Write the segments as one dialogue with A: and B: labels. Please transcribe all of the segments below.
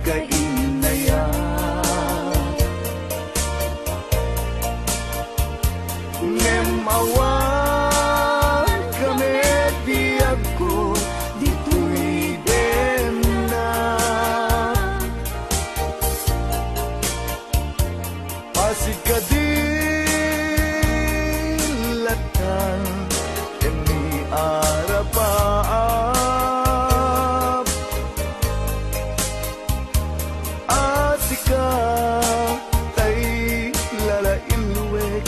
A: kainaya. Ngem awan kami tiyag ko dito'y den na. Pasig ka dilatan kami arapaap. Asika tay lalailwek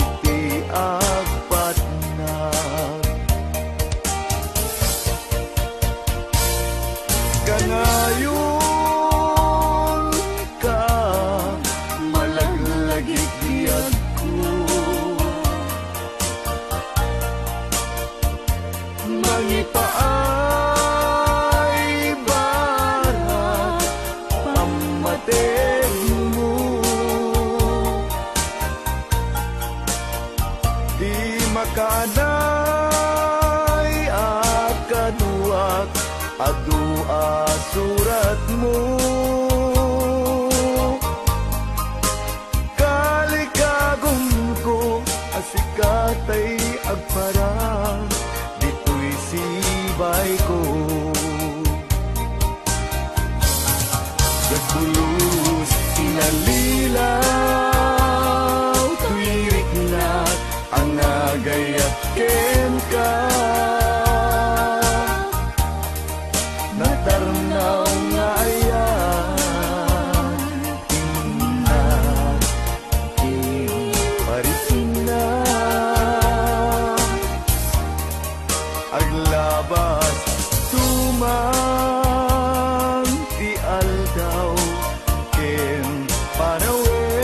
A: iti agpat na. Kangayon ka malaglagit diyan ko. Mangipaay bara pamateg mo. Di makanay akaduak adua surat mo. Kalikagom ko asikatay agparang dito'y sibay ko. Gagulus inalilaw tuwirik na ang agayat ken ka. Natarnaw nga ayan inna iparisina. Aglabas tumang ti aldaw ken panawen.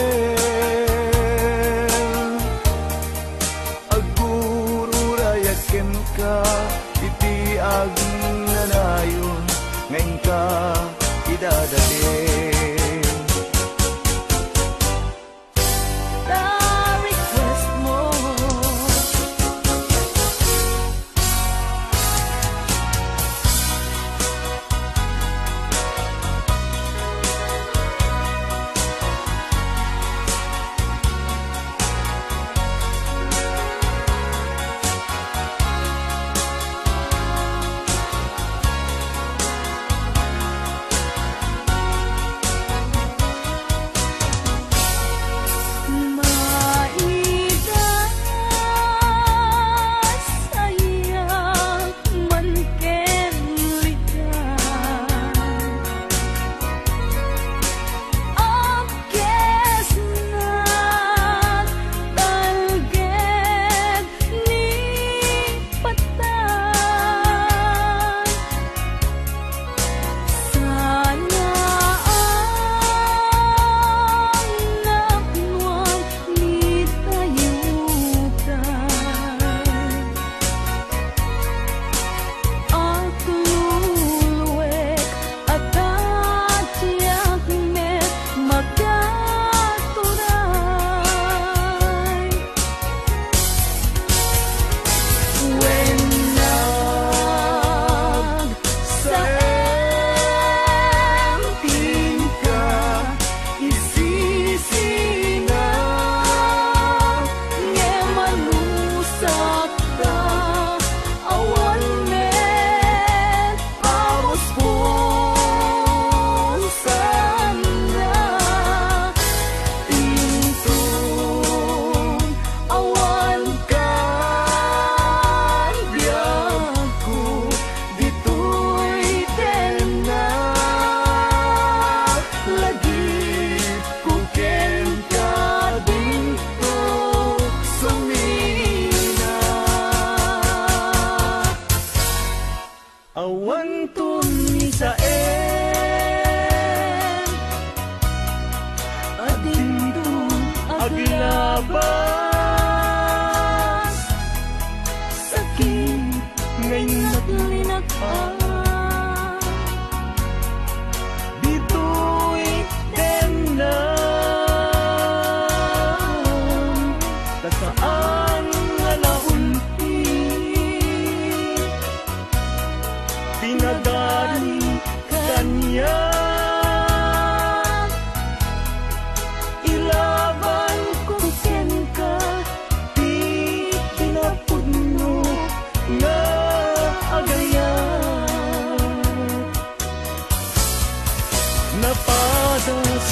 A: napadas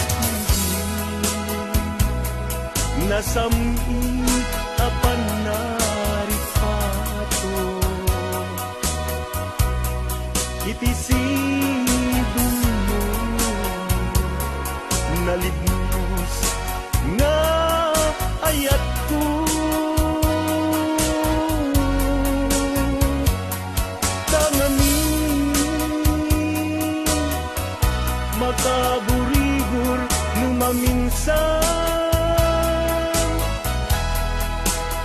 A: nasami apan naripato iti sidong mo nalibnos nga ayat ko tangami makaburigor numaminsan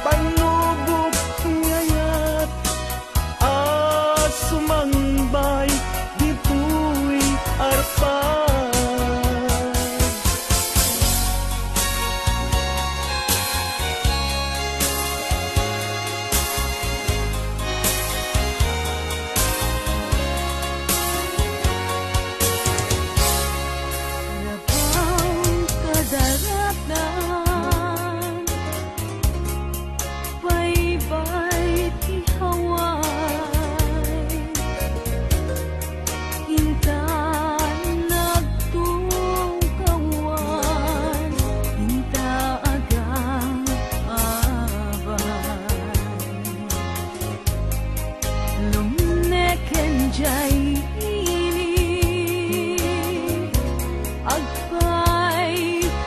A: panubok ngayat sumangbay dito'y arpad
B: Labang kadaratan baybay ti haway intan nagtungkawan inta agang abay lumneken jay ini agpay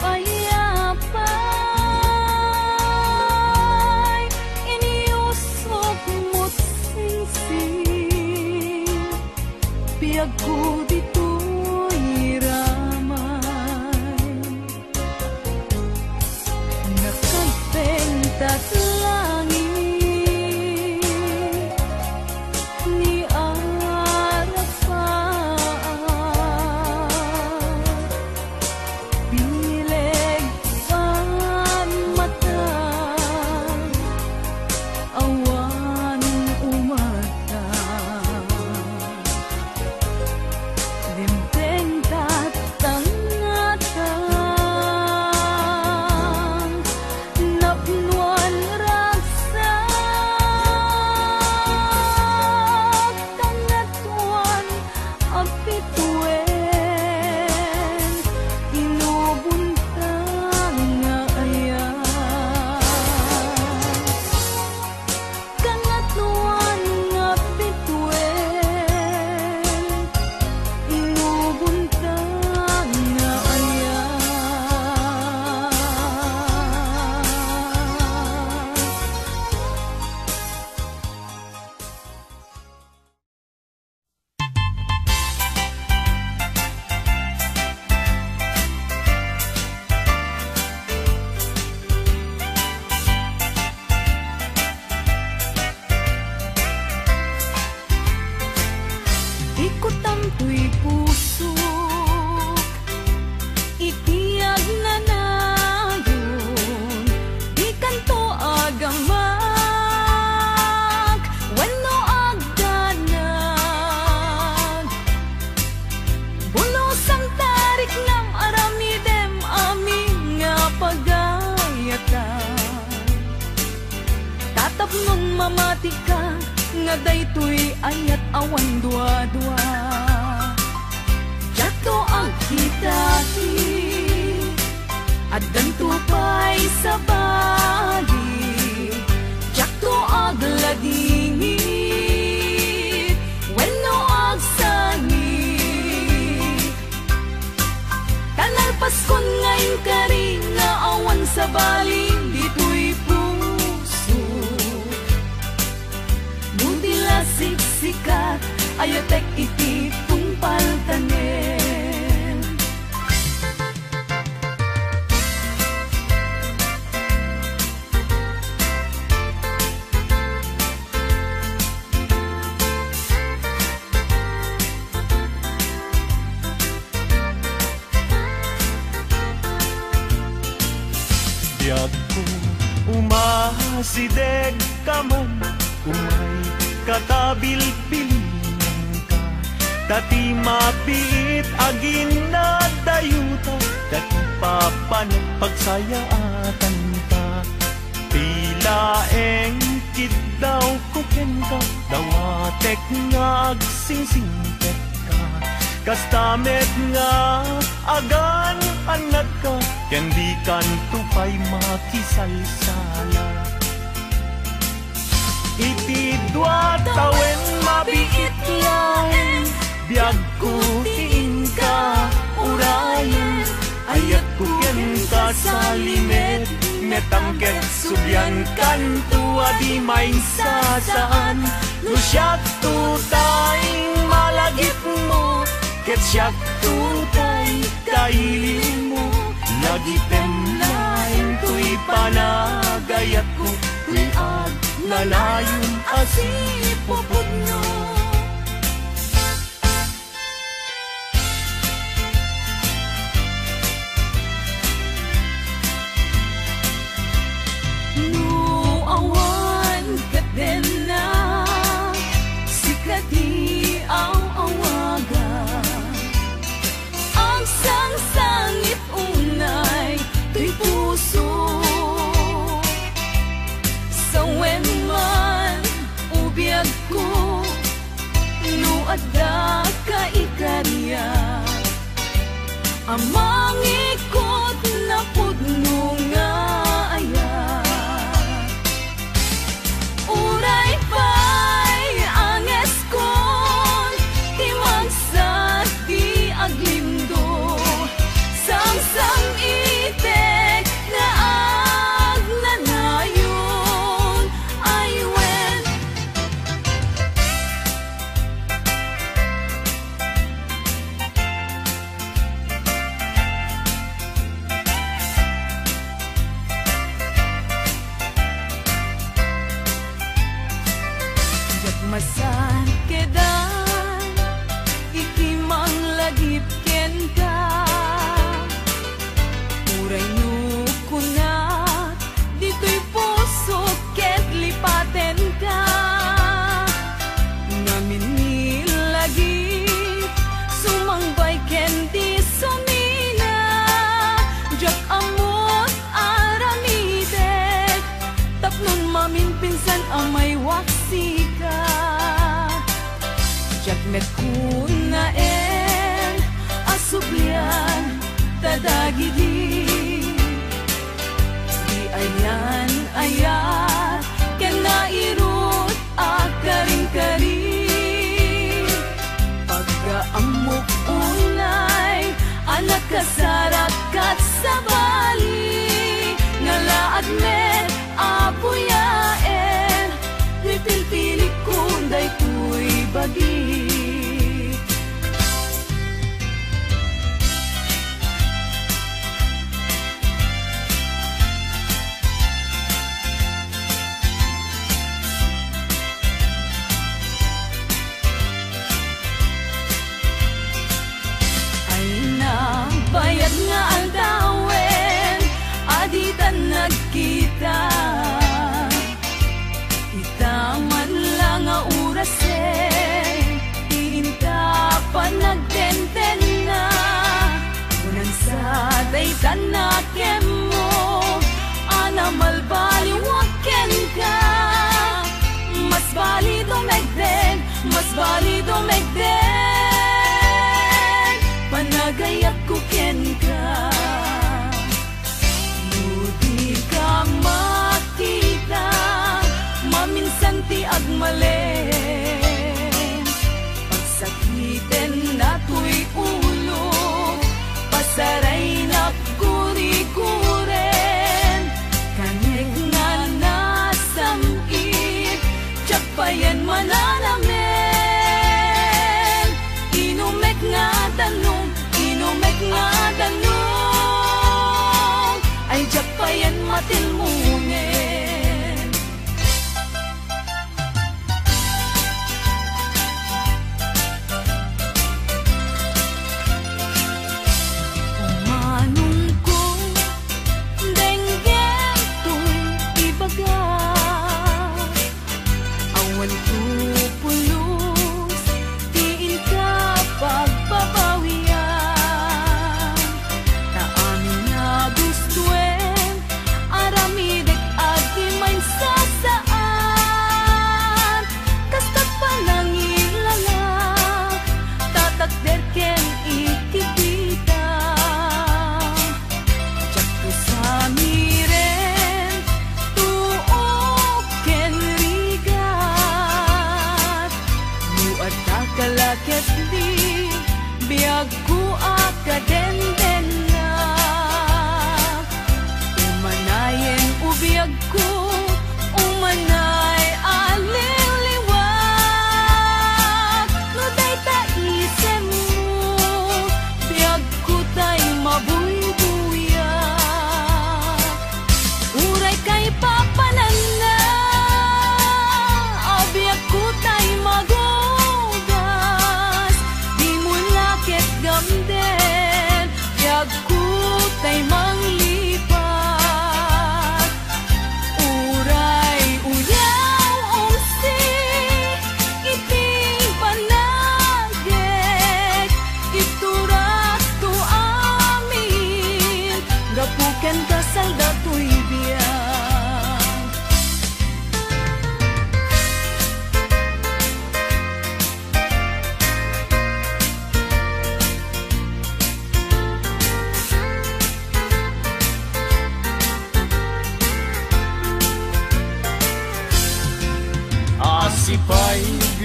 B: payapay iniusok mo't singsing biyag ko dito'y ramay nakagpentat langit ni Arafat bileg mata awan umata limteng tatangatan napnuan ragsak tangatuan apituen inubuntang nga ayat kangatuan nga pituen inubuntang nga ayat ikot ang tuy puso itiyag na nayon di kanto agamag wenno agdanag bulos ang tarik ng aramidem aming nga pagayatan tatapnon mamati ka nga daytoy ayat awan dua-dua jato ang kitati at ganto pa'y sa bali jato ag ladingit wenno ag sangit tanalpaskon ngayon kari nga awan sa bali dito'y puso mutila siksikat ayotek iti tungpal tanen
A: biyag ko umasideg ka man umay katabil-bilingan ka dati mapit agin na dayuta dati papanag pagsayaatan ka tilaeng kit daw kuken ka dawatek nga agsingsingket ka Kastamet nga agan anak ka, ken di kan tupay makisalsala. Iti dua tawen mabiit lain, biag ko tiin ka urayan. Ayat ko ken ka sa limet, netangket subyan kan tua di main sasaan. No siyak tutay malagip mo, ket siyak tutay kailin mo. Lagi temlain tuy panagayat ko, tuy ag nalayon asipupod no.
B: Ada kaikarya amang ikot na pudno nga aya. Uray pa'y anges kon timagsat di aglindo, sang itek nga agnanayon ay wen. Masan kedan ikimang lagip ken ka, uray no kunat dito'y puso ket lipaten ka. Ngamin ni lagip sumangbay ken di sumina, jak amot aramidek tapnon mamin pinsan amay waksi ka. Jakmet kunaen asublian tadagidi, di ayan ayat ken nairut akaring-karing. Pagkaamok unay anak kasarak kat sabali, ngalaad met apuyaen litilpilik kunday tuy bagi. Ay na bayad nga aldawen, aditan nagkita. Itaman lang nga urasen, iinta pa nagtenten na. Unan sa daytan na kem mo, anamalbali waken ka. Mas bali dumegden, mas bali dumegden, panagayat ko ken ka. Di ka makita maminsan ti agmalen, pagsakiten na tuy ulo, pasaray na guri-guren. Kanek nga nasamit, tsak payan manalamen. Inumek nga danong, inumek nga danong, ay tsak payan matilmungen.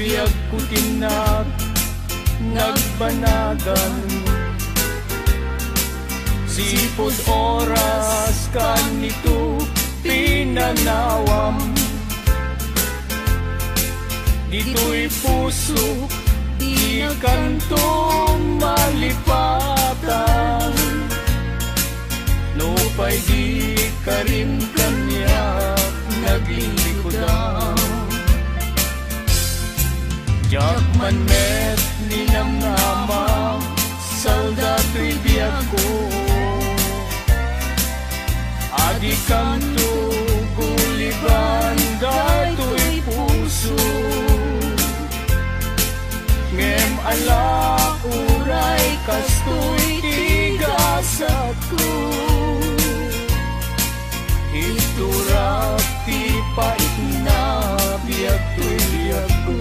A: Biyag ko tinag nagbanagan, sipod oras kanito pinanawam. Dito'y puso di kantong malipatan, no pa'y di ka rin kanya naglilikodan. Jakman met ninamnama, saldato'y biyag ko, adi kanto guliban dato'y puso. Ngem alak uray kasto'y tigasat ko, iturap ti pait na biyag to'y biyag ko.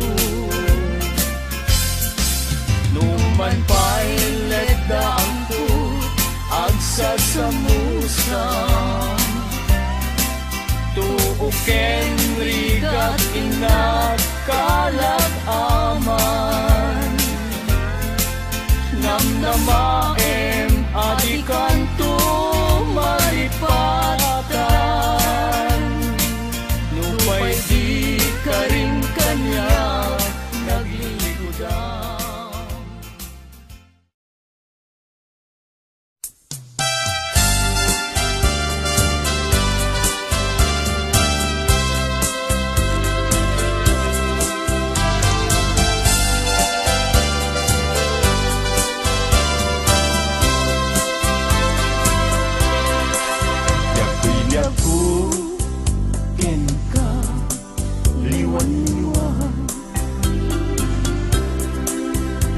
A: Numan pa'y letdaan ko agsasamusan, tuuken rigat inat kalagaman. Namnamaem adikan to maripatan, nupay di ka rin kanya naglilikodan.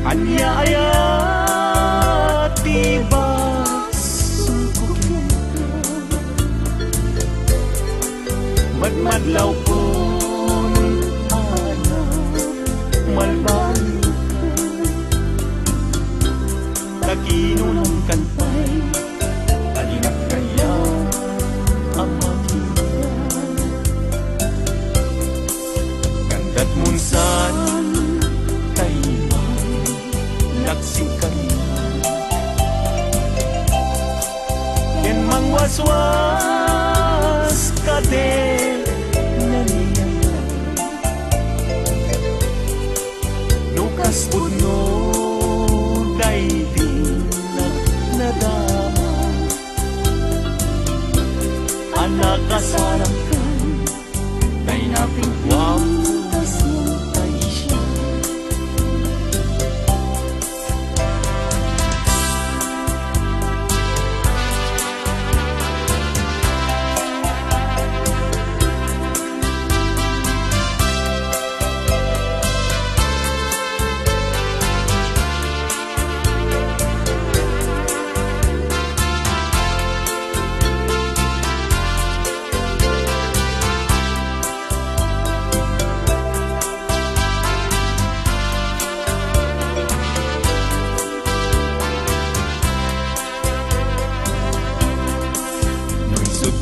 A: Anya ayat tiba sungkukin ka, magmadlaw kon ana malbali ka, kaginunong kanpay alinak kaya ang makita. Gandat munsan yan mangwaswas ka din nangyayari, lukas puno daigdig na nadama. Anak kasarang ka kay napingwam tasintay siya.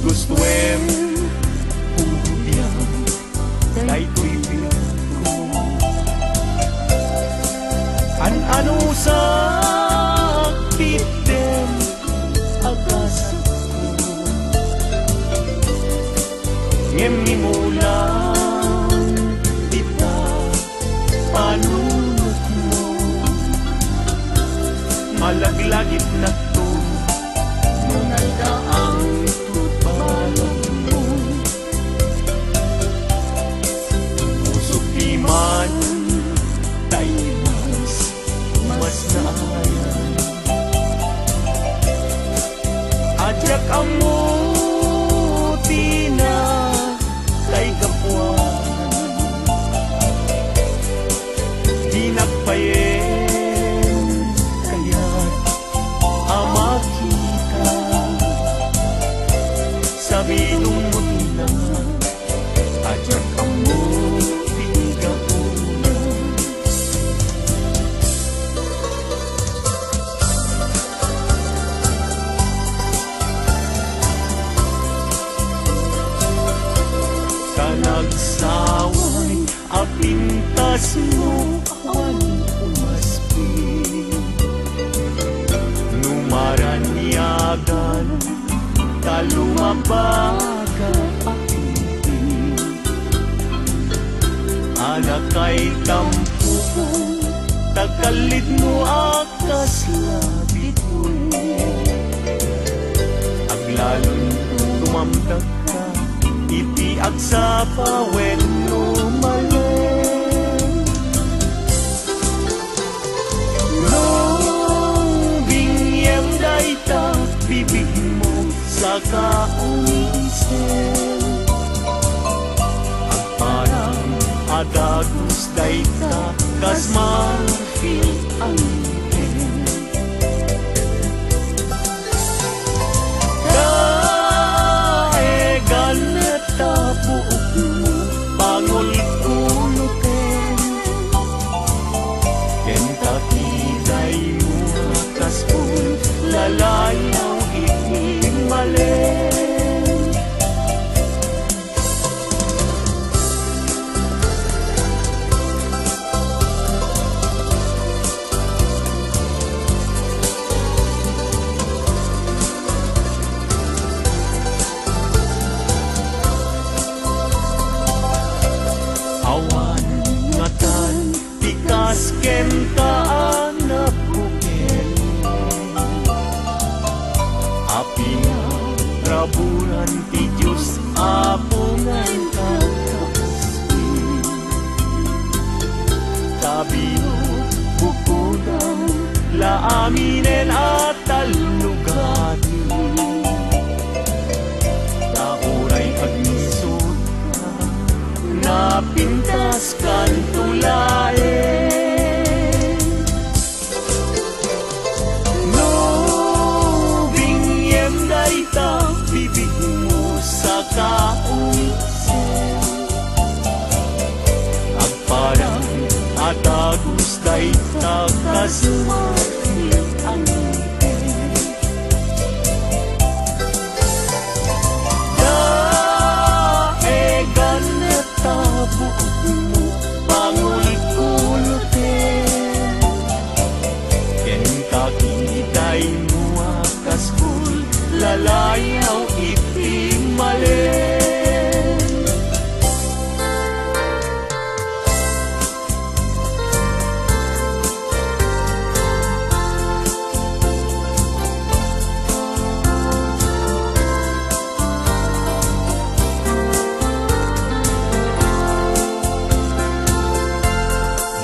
A: Gustuem hubiang daytoy biyag ko, an-ano sa akbiten agasat ko, ngem nimulang dita panunot mo, malaglagit na to nung nagdaang man tayo mas naayan. Adyak amuti na kay kapuan, di nagpayen kaya't amakita, sabi nung muti na adyak amuti. pintas mo awan umaspi numaranyagan kalumabaga akinti anak kay tampo tagkalit mo akas labit mo aglalon tumamdag ka itiag sa pawen lumalen nung bingyem dayta bibig mo sa kaunisen agparang adagos dayta kas marfil ang lalayaw ikimalen awan ngatan tikas ken kaanak raburan ti Diyos apungan kakaspi tabiyo bukudang laaminen at talugati tauray agnisod ka napintas kan tulae bibig mo sa kaunisen agparang atagos dayta kasumati ang ngipin daegan na tabuk mo pangulit-ulutin ken kakiday mo akaskul lalayaw ikimalen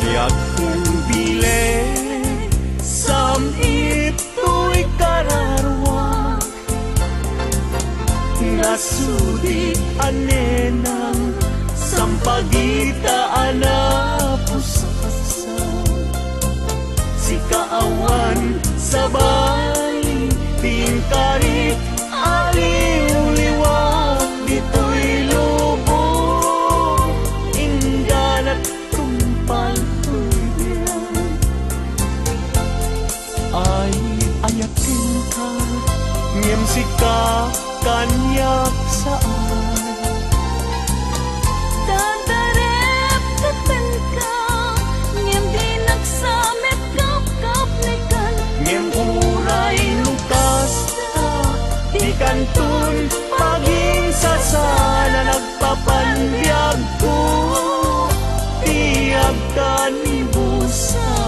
A: diag bile sam ito'y kararwa nasudi anenang sampagitaan na pusasan si kaawan sa bali tingkarit aliw-liwag dito'y lubong ingganat tumpal tulian ay ayakin ka ngem si ka kanyak saan
B: Tadarep tatan ka ngem di nagsamet kap-kap nekan
A: ngem uray lukas ta di kantun paging sasana nagpapanbiyag ko tiyag ka ni busan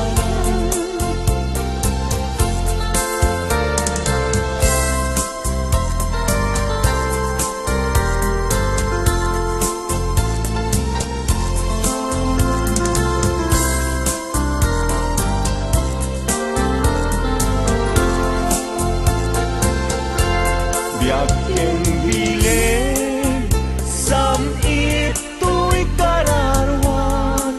A: biyakin bilen sam ito'y kararwak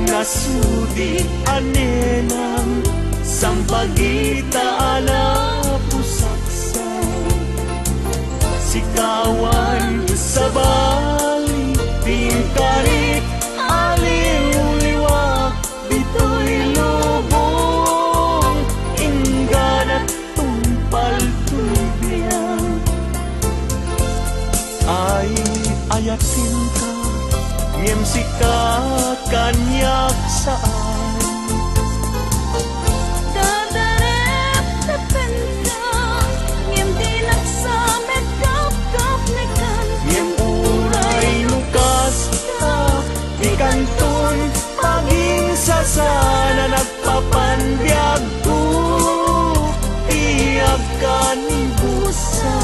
A: nasudi anenang sampagitaan na pusaksan sikawan sa bali tingkarit aliw-liwak dito'y lubong ingganat tumpal ay ayakin ka ngem musika kanyak saan.
B: Dadarep tapentang ngem dinak sa medap-dap nekan
A: Ngem uray lukas ta ikantun paging sasana nagpapanbyag ko iyag kanibusan.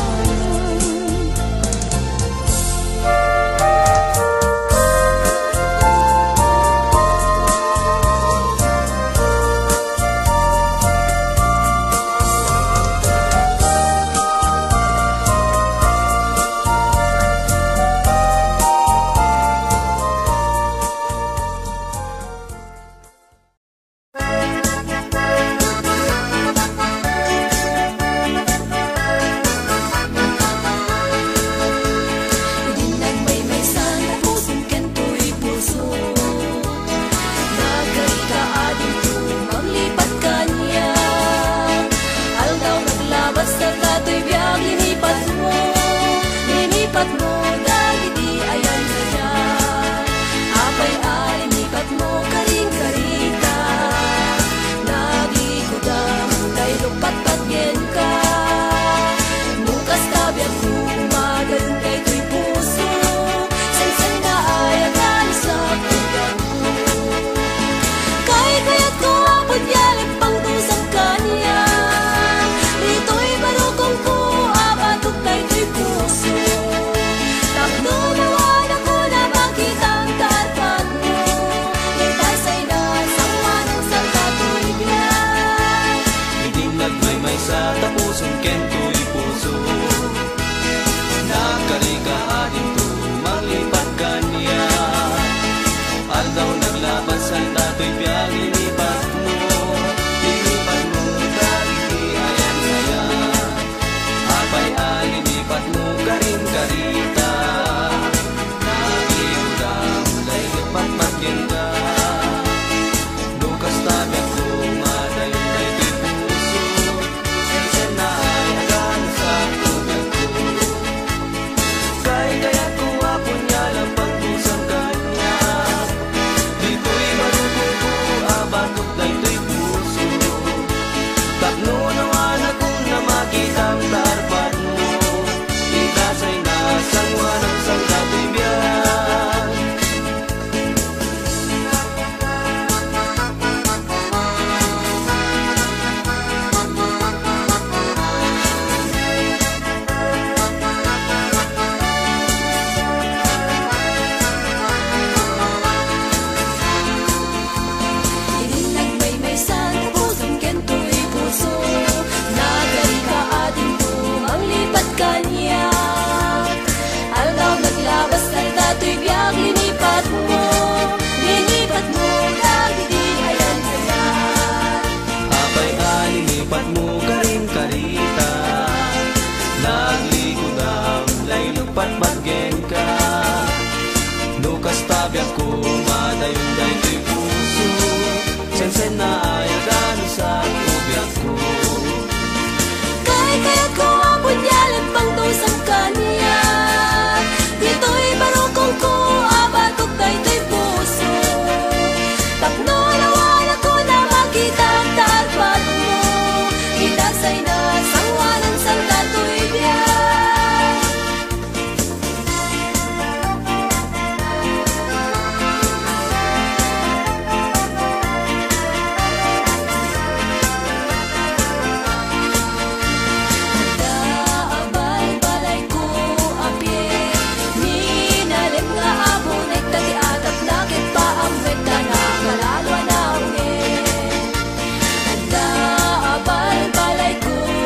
B: Balay ko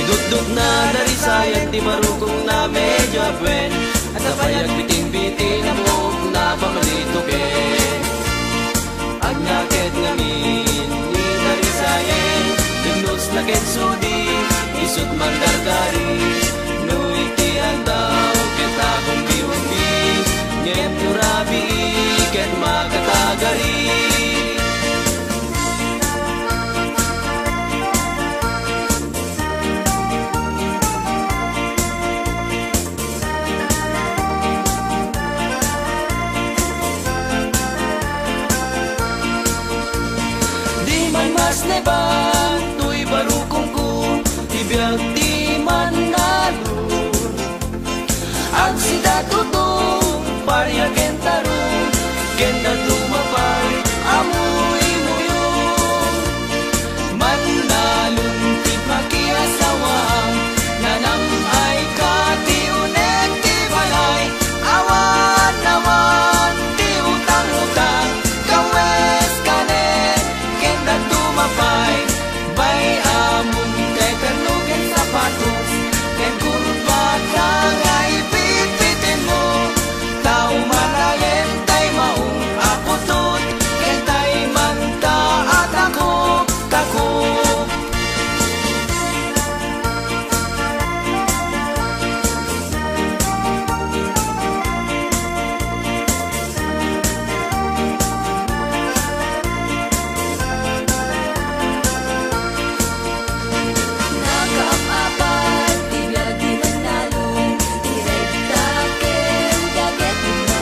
C: Idudog na narisayan di marukong na medyo apwen at napayag biting-biting na buhok na pamalito ke agnaket ngamin ni narisayan dinus na kensudi isut mandargari no itian daw keta kong biwagi ngem nurabi ket makatagari. Mas neban, tuy barukong ko, ibiyag di man nalun. Ang sida tutong, parya kentarong, kenda tumapay, amoy mo yung. Man nalun, ti pakiasawang, nanam ay katiunek ti balay, awan-awan, ti utang-utang, kawes kanen, kenda tumapay, bay among kay perlugen sapatos, ken kurbat lang ay pitpitin mo, tao manalin tay maong aputot, ken tay manta at ako.
B: Nakaapapal, tibiyag di man nalong, direkta ken daget na.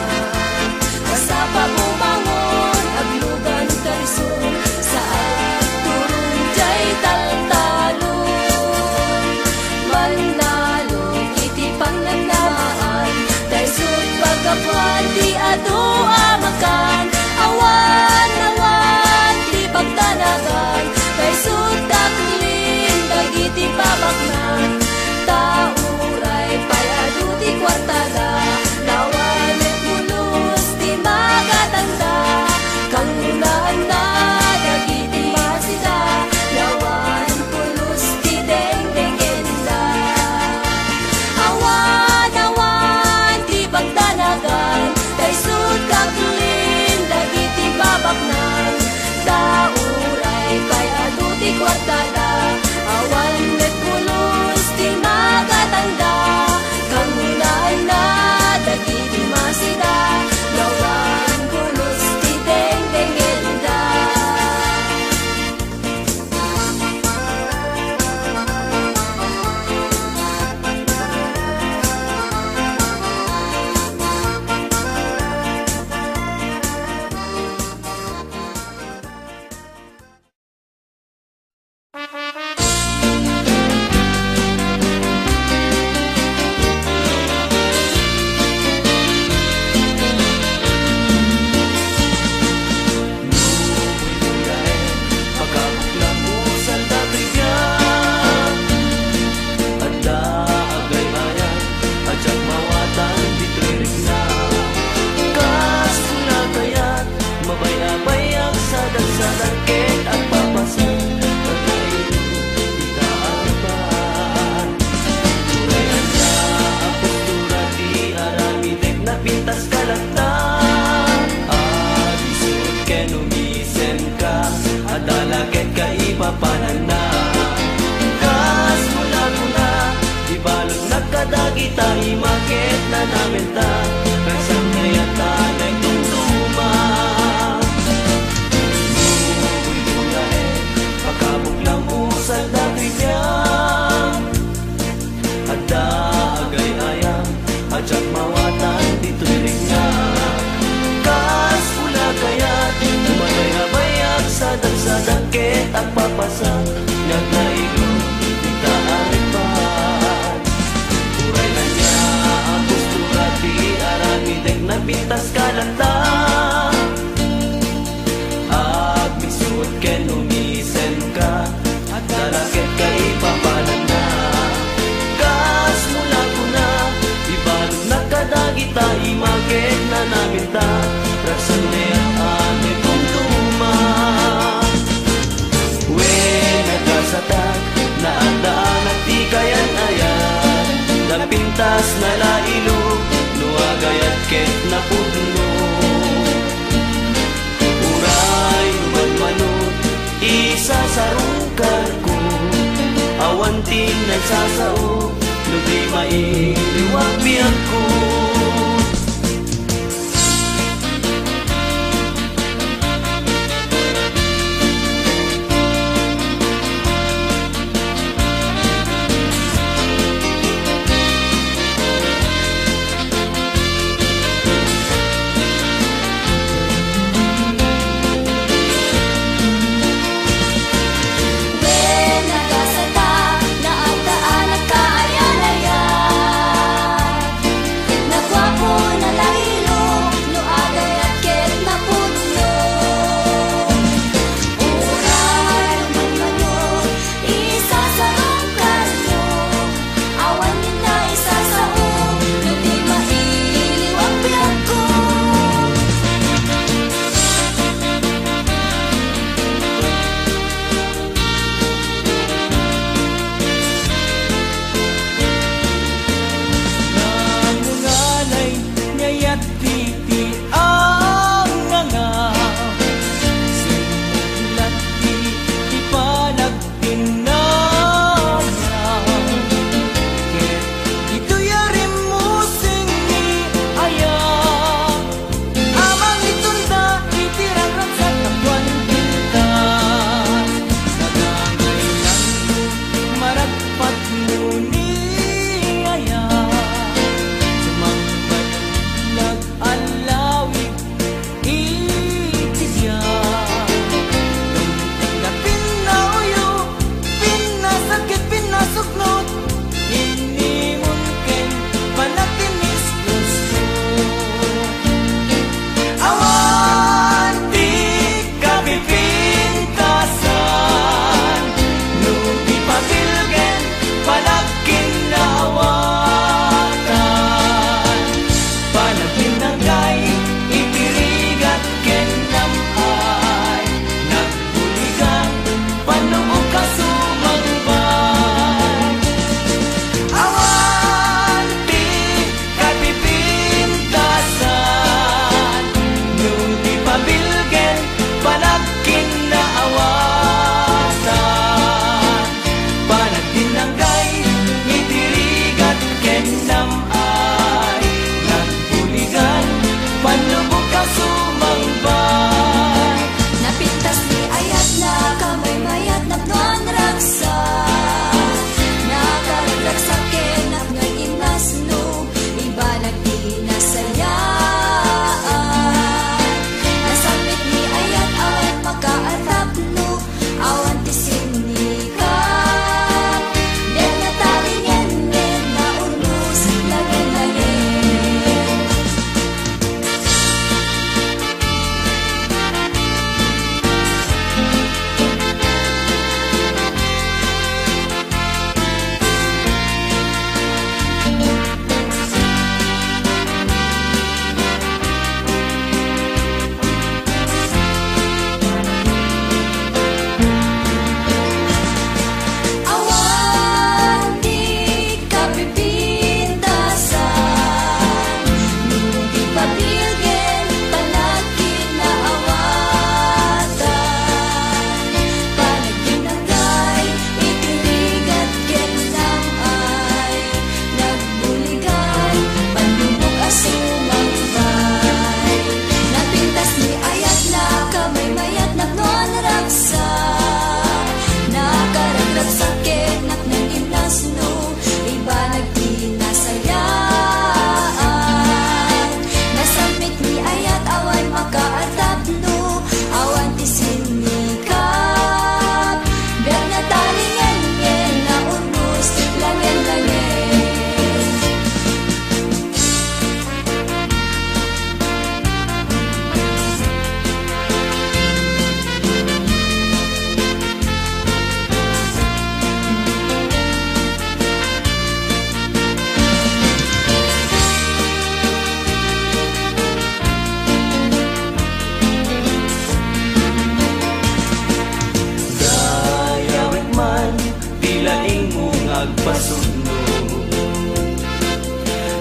B: Kasapa bumangon, aglugan karisong, sa turong jay taltalon. Manalong iti pangnanaan, daysut pagkapuan di ado amakan. Awan-awan di pagtanagan, daysut taklin dagiti babaknan. Tauray payado di kwartada, lawan at pulos di magatanda. Kangunaan na dagiti masida, lawan pulos di dengdengenda. Awan-awan di pagtanagan, daysut taklin dagiti babaknan. Tauray payado di kwartada, awan at pulos di magatanda. Kangunaan na dagiti masida, lawan pulos di dengdengenda.
C: Pintas kalata, adisut ken umisen ka, adalaket ka ipapanan na. Kas mula-mula, ibalog nagkadagita, imaket na namin ta, kasang kayata nagtutuma. Uy-uy-uy, pagkabuklang usal na bigyan, ada agay-ayang, ajak mawatan dito'y ringya. Kas pula kaya't umalay-abayag sa dagsadagket at papasang nagnailo di taaripan. Uray na niya ang postura di araw napintas na lailo, nuagayat ket na pudno. Uray manmanot, isa sarungkar ko, awantin nagsasao, nugi mailiwag biyag ko.
B: Nagasata na ang daan at kaaya-aya.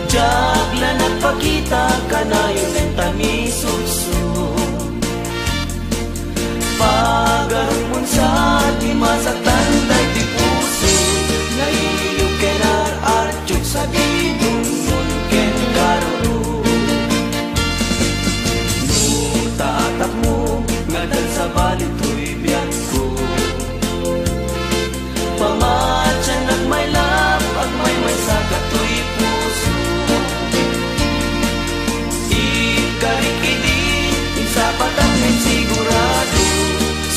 C: Jagla nagpakita ka na yung nentamisutso. Pagarumun sa di masaktan day di puso. Naiiyog kenar archuk sa dinunun ken karuru. Nutatak mo ngadal sa balit ko'y biyak ko. Pamatyan at may lap at may sagat ko'y puso. Ikarikidi isapat at may sigurado.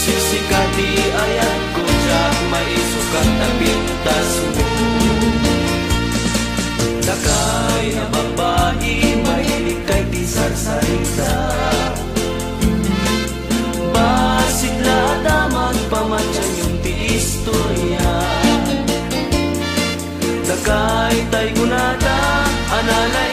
C: Sisikati ayat ko jak may sukat na pintas mo. Dakay na babae mahilig kay di sarsarita. Basit lada magpamatyan yung istorya. Dakay tay gunata analay